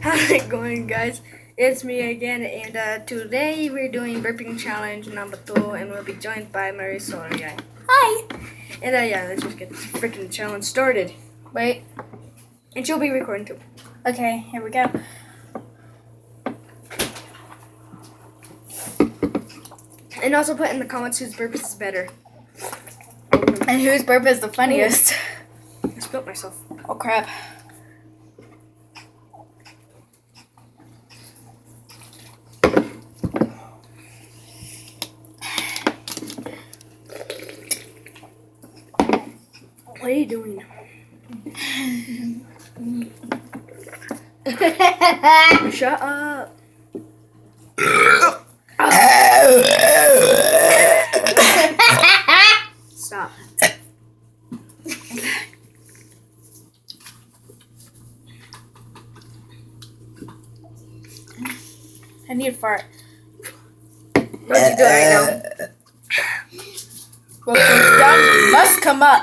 How's it going, guys? It's me again, and today we're doing burping challenge number 2, and we'll be joined by Marisol. Yeah. Hi! And yeah, let's just get this freaking challenge started. Wait. And she'll be recording too. Okay, here we go. And also put in the comments whose burp is better. And whose burp is the funniest? I spilled myself. Oh crap. What are you doing? Shut up. Stop. I need a fart. What you doing right now? What goes down must come up.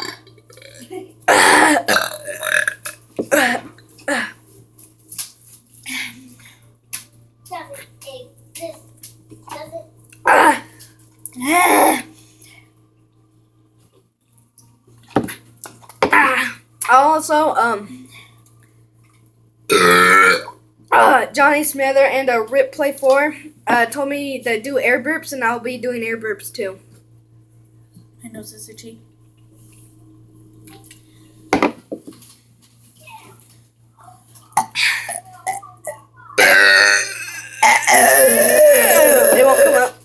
Also, Johnny Smither and Rip Play 4 told me to do air burps, and I'll be doing air burps too. My nose is itchy. It won't come up.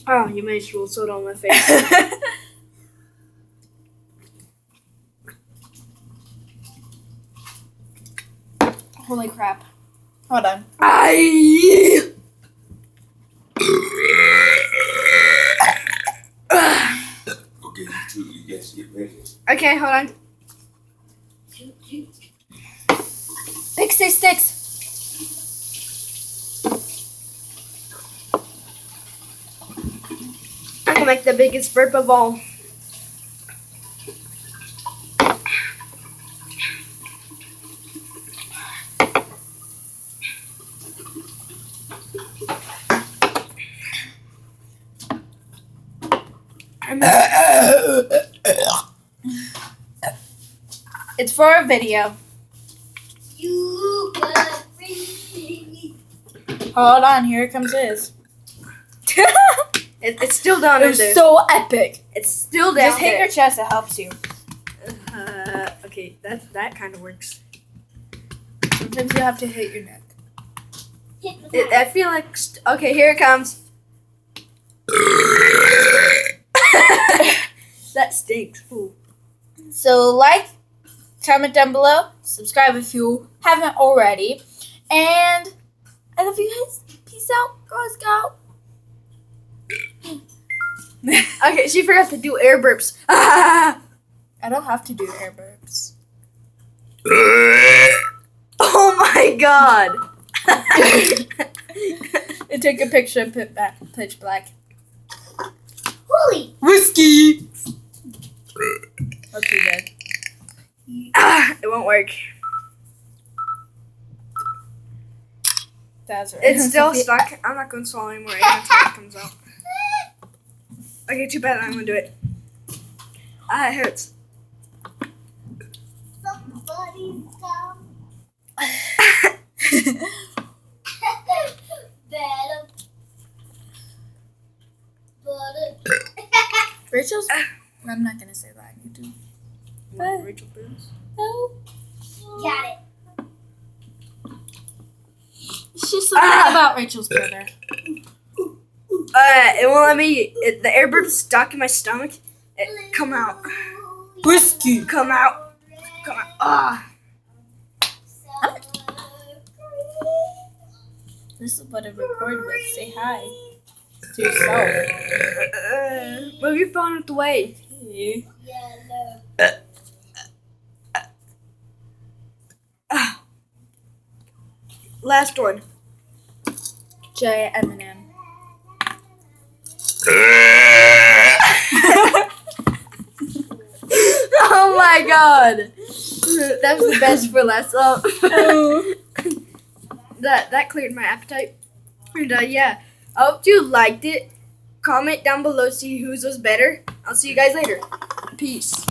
Oh, you made sure soda on my face. Holy crap. Hold on. Aye. Okay, you guys get ready. Okay, hold on. Six. I'm gonna make the biggest burp of all. It's for a video. Hold on, here comes his. It's still down It's under. so epic. It's still down Just hit there. your chest, it helps you. Okay, that kind of works. Sometimes you have to hit your neck. I feel like okay, here it comes. That stinks. Ooh. So like, comment down below, subscribe if you haven't already, and I love you guys. Peace out, Girl Scout. Okay, she forgot to do air burps. Ah! I don't have to do air burps. Oh my god! It took a picture and put back pitch black. Holy Whiskey. Okay, good. It won't work. That's right. It's still stuck. I'm not gonna swallow anymore until it comes out. Okay, too bad. I'm gonna do it. It hurts. Somebody stop. Rachel's. I'm not gonna say that. I need to. Rachel burps. No. Got it. It's just something about Rachel's brother. It won't let me. The air burp's stuck in my stomach. It come out. Whiskey. Come out. Come out. Ah. This is what I record with. Say hi to yourself. Move your phone out the way. Hey. Yellow. Last one. J Eminem. Oh my god. god. That was the best for last. That cleared my appetite. And yeah, I hope you liked it. Comment down below, see whose was better. I'll see you guys later. Peace.